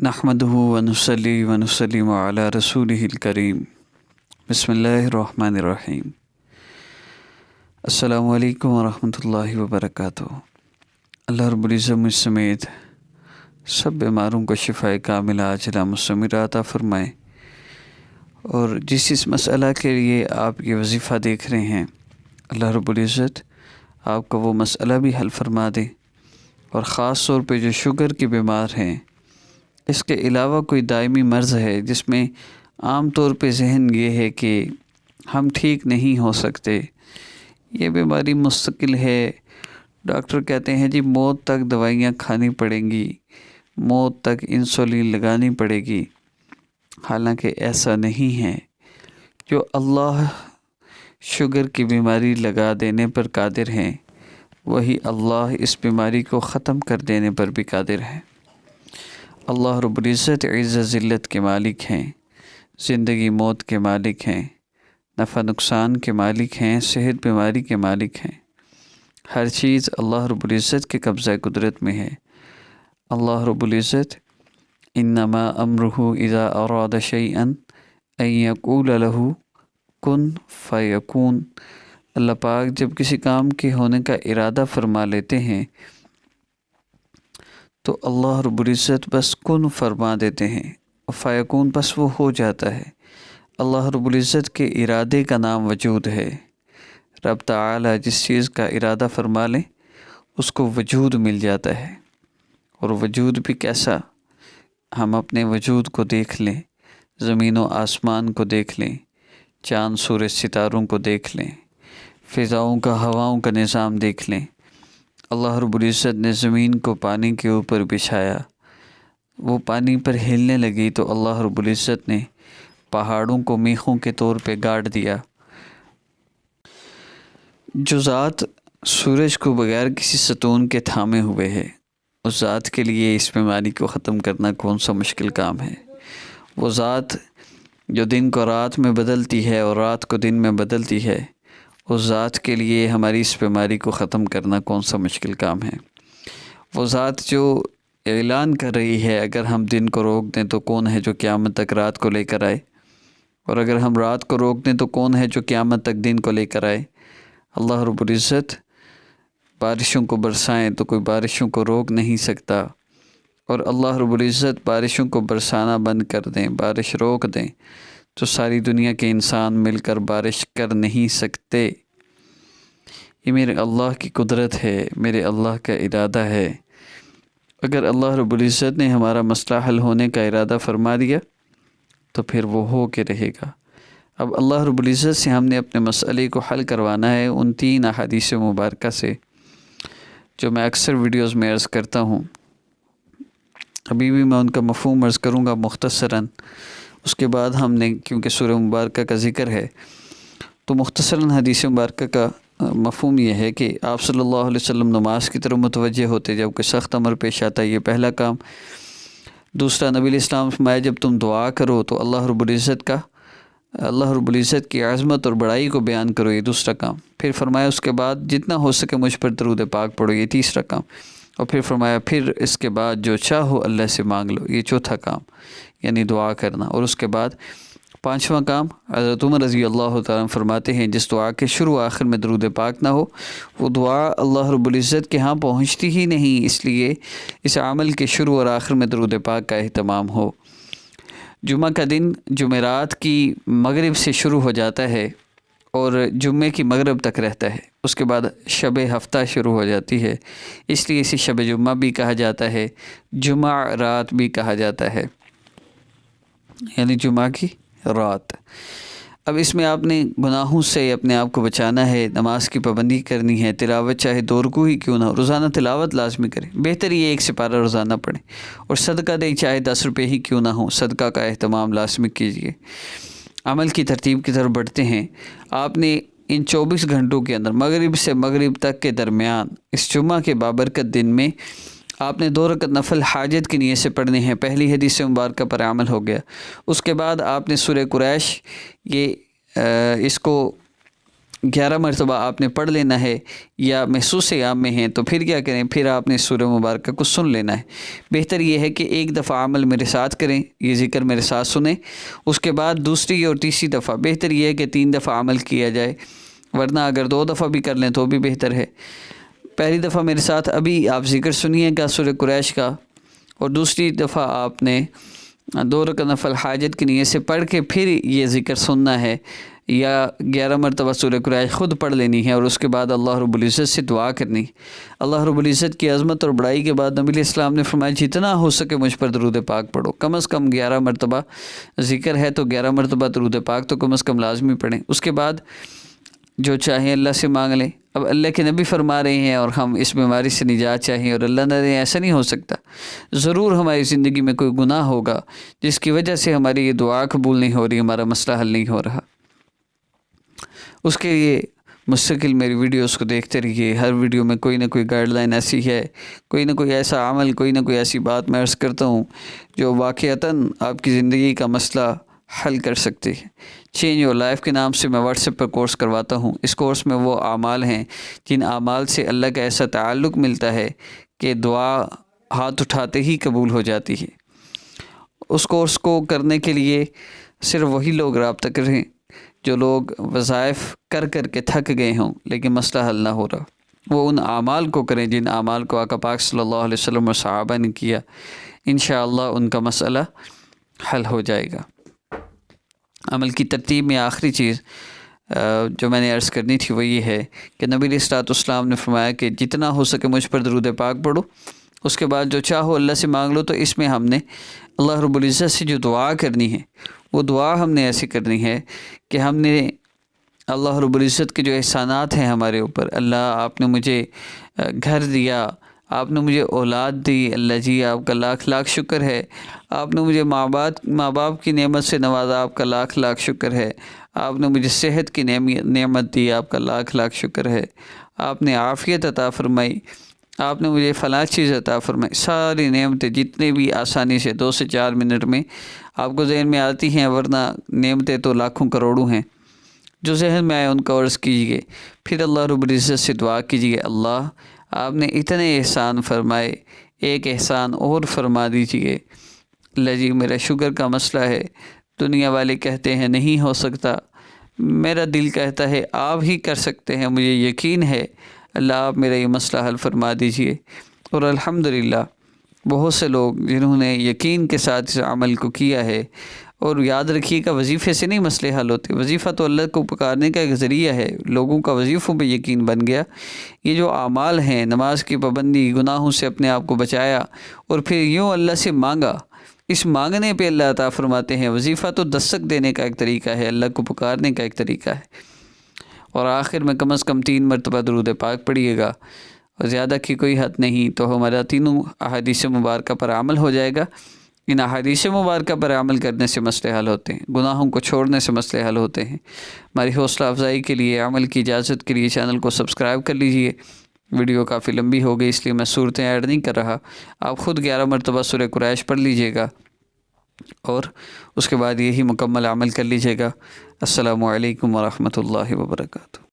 नहमदुहु व नुसल्ली व नुसल्लिमु अला रसूलिहिल करीम। बिस्मिल्लाहिर्रहमानिर्रहीम। अस्सलामु अलैकुम व रहमतुल्लाहि व बरकातुहू। अल्लाह रब्बुल इज़्ज़त मुझ समेत सब बीमारों को शिफ़ाए कामिला आजिला मुस्तमिरा अता फ़रमाए। और जिस मसला के लिए आप ये वजीफ़ा देख रहे हैं, अल्लाह रब्बुल इज़्ज़त आपका वो मसला भी हल फरमा दे। और ख़ास तौर पे जो शुगर के बीमार हैं, इसके अलावा कोई दायमी मर्ज़ है जिसमें आम तौर पे जहन ये है कि हम ठीक नहीं हो सकते, ये बीमारी मुस्तकिल है, डॉक्टर कहते हैं जी मौत तक दवाइयाँ खानी पड़ेंगी, मौत तक इंसुलिन लगानी पड़ेगी। हालांकि ऐसा नहीं है। जो अल्लाह शुगर की बीमारी लगा देने पर कादिर हैं, वही अल्लाह इस बीमारी को ख़त्म कर देने पर भी कादिर है। अल्लाह रब्बुल इज़्ज़त इज़्ज़त ज़िल्लत के मालिक हैं, ज़िंदगी मौत के मालिक हैं, नफ़ा नुकसान के मालिक हैं, सेहत बीमारी के मालिक हैं। हर चीज़ अल्लाह रब्बुल इज़्ज़त के कब्ज़ा कुदरत में है। अल्लाह रब्बुल इज़्ज़त इन्नमा अम्रुहु इज़ा अरादा शैअन अन यक़ूल लहू कुन फ़यकून। अल्लाह पाक जब किसी काम के होने का इरादा फरमा लेते हैं तो अल्लाह रब्बुल इज़्ज़त बस कुन फरमा देते हैं, फ़यकून बस वो हो जाता है। अल्लाह रब्बुल इज़्ज़त के इरादे का नाम वजूद है। रब ताला जिस चीज़ का इरादा फरमा लें उसको वजूद मिल जाता है। और वजूद भी कैसा, हम अपने वजूद को देख लें, ज़मीन व आसमान को देख लें, चाँद सूरज सितारों को देख लें, फ़िज़ाओं का हवाओं का निज़ाम देख लें। अल्लाह रब्बुल इज़्ज़त ने ज़मीन को पानी के ऊपर बिछाया, वो पानी पर हिलने लगी तो अल्लाह रब्बुल इज़्ज़त ने पहाड़ों को मीखों के तौर पे गाड़ दिया। जो ज़ात सूरज को बगैर किसी सतून के थामे हुए है, उस ज़ात के लिए इस बीमारी को ख़त्म करना कौन सा मुश्किल काम है। वो ज़ात जो दिन को रात में बदलती है और रात को दिन में बदलती है, उस ज़ात के लिए हमारी इस बीमारी को ख़त्म करना कौन सा मुश्किल काम है। वो ज़ात जो ऐलान कर रही है अगर हम दिन को रोक दें तो कौन है जो क़यामत तक रात को लेकर आए, और अगर हम रात को रोक दें तो कौन है जो क़यामत तक दिन को लेकर आए। अल्लाह रब्बुल इज़्ज़त बारिशों को बरसाएं तो कोई बारिशों को रोक नहीं सकता, और अल्लाह रब्बुल इज़्ज़त बारिशों को बरसाना बंद कर दें, बारिश रोक दें तो सारी दुनिया के इंसान मिलकर बारिश कर नहीं सकते। ये मेरे अल्लाह की कुदरत है, मेरे अल्लाह का इरादा है। अगर अल्लाह रब्बुल इज़्ज़त ने हमारा मसला हल होने का इरादा फरमा दिया तो फिर वो हो के रहेगा। अब अल्लाह रब्बुल इज़्ज़त से हमने अपने मसले को हल करवाना है उन 3 अहादीस मुबारका से जो मैं अक्सर वीडियोस में अर्ज़ करता हूँ। अभी भी मैं उनका मफ़हूम अर्ज़ करूँगा मुख्तसरन, उसके बाद हमने क्योंकि सूरह मुबारका का ज़िक्र है तो मुख्तसरन हदीस मुबारका का मफ़हूम ये है कि आप सल्लल्लाहु अलैहि वसल्लम नमाज की तरफ मुतवज्जे होते जब कोई सख्त अमर पेश आता है, ये पहला काम। दूसरा, नबी इस्लाम फरमाया जब तुम दुआ करो तो अल्लाह रब्बुल इज़्ज़त की आज़मत और बड़ाई को बयान करो, ये दूसरा काम। फिर फरमाया उसके बाद जितना हो सके मुझ पर दरूद पाक पढ़ो, ये तीसरा काम। और फिर फरमाया फिर इसके बाद जो चाहो अल्लाह से मांग लो, ये चौथा काम, यानी दुआ करना। और उसके बाद 5वां काम, हज़रत उमर रज़ी अल्लाह तआला फरमाते हैं जिस दुआ के शुरू आखिर में दरूद पाक ना हो वो दुआ अल्लाह रब्बुल इज़्ज़त के यहाँ पहुँचती ही नहीं, इसलिए इस अमल के शुरू और आखिर में दरूद पाक का एहतमाम हो। जुम्मा का दिन जुमेरात की मगरिब से शुरू हो जाता है और जुम्मे की मगरिब तक रहता है, उसके बाद शब हफ्ता शुरू हो जाती है, इसलिए इसे शब जुम्मा भी कहा जाता है, जुमा रात भी कहा जाता है, यानी जुमा की रात। अब इसमें आपने गुनाहों से अपने आप को बचाना है, नमाज की पाबंदी करनी है, तिलावत चाहे 2 रुकू ही क्यों ना हो, रोज़ाना तिलावत लाजमी करें, बेहतर ये 1 सिपारा रोज़ाना पढ़ें, और सदका दें चाहे 10 रुपये ही क्यों ना हो, सदका का एहतमाम लाजमी कीजिए। अमल की तरतीब की तरफ बढ़ते हैं। आपने इन 24 घंटों के अंदर मगरिब से मगरिब तक के दरमियान इस जुम्मा के बाबरकत दिन में आपने 2 रकत नफल हाजत की नीयत से पढ़ने हैं। पहली हदीस मुबारका पर अमल हो गया। उसके बाद आपने सूरह कुरैश ये इसको 11 مرتبہ آپ نے پڑھ لینا ہے، یا محسوس عام میں ہیں تو پھر کیا کریں، پھر آپ نے سورہ مبارکہ کو سن لینا ہے۔ بہتر یہ ہے کہ ایک دفعہ عمل میرے ساتھ کریں، یہ ذکر میرے ساتھ سنیں، اس کے بعد دوسری اور تیسری دفعہ بہتر یہ ہے کہ 3 دفعہ عمل کیا جائے، ورنہ اگر 2 دفعہ بھی کر لیں تو بھی بہتر ہے۔ پہلی دفعہ میرے ساتھ ابھی آپ ذکر سنیے گا سورہ قریش کا، اور دوسری دفعہ آپ نے 2 رکعت نفل حاجت کی نیت سے پڑھ کے پھر یہ ذکر سننا ہے، یا 11 مرتبہ سورہ قریش خود پڑھ لینی ہے، اور اس کے بعد اللہ رب العزت سے دعا کرنی۔ اللہ رب العزت کی عظمت اور بڑائی کے بعد نبی علیہ السلام نے فرمایا جتنا ہو سکے مجھ پر درود پاک پڑھو، کم از کم 11 مرتبہ ذکر ہے تو 11 مرتبہ درود پاک تو کم از کم لازمی پڑھیں۔ اس کے بعد جو چاہیں اللہ سے مانگ لیں۔ اب اللہ کے نبی فرما رہے ہیں اور ہم اس بیماری سے نجات چاہیں، اور اللہ نہ دے ایسا نہیں ہو سکتا، ضرور ہماری زندگی میں کوئی گناہ ہوگا جس کی وجہ سے ہماری یہ دعا قبول نہیں ہو رہی، ہمارا مسئلہ حل نہیں ہو رہا۔ اس کے لیے مستقل میری ویڈیوز کو دیکھتے رہیے، ہر ویڈیو میں کوئی نہ کوئی گائیڈ لائن ایسی ہے، کوئی نہ کوئی ایسا عمل، کوئی نہ کوئی ایسی بات میں عرض کرتا ہوں جو واقعتاً آپ کی زندگی کا مسئلہ حل کر سکتی ہے۔ چینج یور لائف کے نام سے میں واٹس ایپ پر کورس کرواتا ہوں۔ اس کورس میں وہ اعمال ہیں جن اعمال سے اللہ کا ایسا تعلق ملتا ہے کہ دعا ہاتھ اٹھاتے ہی قبول ہو جاتی ہے۔ اس کورس کو کرنے کے لیے صرف وہی لوگ رابطہ کریں جو لوگ وظائف کر کر کے تھک گئے ہوں لیکن مسئلہ حل نہ ہو رہا، وہ ان اعمال کو کریں جن اعمال کو آقا پاک صلی اللہ علیہ وسلم اور صحابہ نے کیا، انشاءاللہ ان کا مسئلہ حل ہو جائے گا۔ عمل کی ترتیب میں آخری چیز جو میں نے عرض کرنی تھی وہ یہ ہے کہ نبی علیہ السلام نے فرمایا کہ جتنا ہو سکے مجھ پر درود پاک پڑھو، اس کے بعد جو چاہو اللہ سے مانگ لو۔ تو اس میں ہم نے اللہ رب العزت سے جو دعا کرنی ہے وہ دعا ہم نے ایسی کرنی ہے کہ ہم نے اللہ رب العزت کے جو احسانات ہیں ہمارے اوپر، اللہ آپ نے مجھے گھر دیا، آپ نے مجھے اولاد دی، اللہ جی آپ کا لاکھ لاکھ شکر ہے، آپ نے مجھے ماں باپ کی نعمت سے نوازا، آپ کا لاکھ لاکھ شکر ہے، آپ نے مجھے صحت کی نعمت دی، آپ کا لاکھ لاکھ شکر ہے، آپ نے عافیت عطا فرمائی، آپ نے مجھے فلاں چیز عطا فرمائی۔ ساری نعمتیں جتنے بھی آسانی سے 2 سے 4 منٹ میں آپ کو ذہن میں آتی ہیں، ورنہ نعمتیں تو لاکھوں کروڑوں ہیں، جو ذہن میں آئے ان کا عرض کیجیے۔ پھر اللہ رب العزت سے دعا کیجیے، اللہ آپ نے اتنے احسان فرمائے، ایک احسان اور فرما دیجیے۔ اللہ جی میرا شوگر کا مسئلہ ہے، دنیا والے کہتے ہیں نہیں ہو سکتا، میرا دل کہتا ہے آپ ہی کر سکتے ہیں، مجھے یقین ہے، اللہ آپ میرا یہ مسئلہ حل فرما دیجیے۔ اور الحمدللہ بہت سے لوگ جنہوں نے یقین کے ساتھ اس عمل کو کیا ہے، اور یاد رکھیے کہ وظیفے سے نہیں مسئلے حل ہوتے، وظیفہ تو اللہ کو پکارنے کا ایک ذریعہ ہے، لوگوں کا وظیفوں پہ یقین بن گیا۔ یہ جو اعمال ہیں، نماز کی پابندی، گناہوں سے اپنے آپ کو بچایا، اور پھر یوں اللہ سے مانگا، اس مانگنے پہ اللہ عطا فرماتے ہیں۔ وظیفہ تو دستک دینے کا ایک طریقہ ہے، اللہ کو پکارنے کا ایک طریقہ ہے۔ اور آخر میں کم از کم 3 مرتبہ درود پاک پڑھیے گا، اور زیادہ کی کوئی حد نہیں، تو ہمارا تینوں احادیث مبارکہ پر عمل ہو جائے گا۔ ان احادیث مبارکہ پر عمل کرنے سے مسئلے حل ہوتے ہیں، گناہوں کو چھوڑنے سے مسئلے حل ہوتے ہیں۔ ہماری حوصلہ افزائی کے لیے، عمل کی اجازت کے لیے چینل کو سبسکرائب کر لیجئے۔ ویڈیو کافی لمبی ہو گئی اس لیے میں صورتیں ایڈ نہیں کر رہا، آپ خود 11 مرتبہ سورہ قریش پڑھ لیجئے گا، اور اس کے بعد یہی مکمل عمل کر لیجئے گا۔ السلام علیکم ورحمۃ اللہ وبرکاتہ۔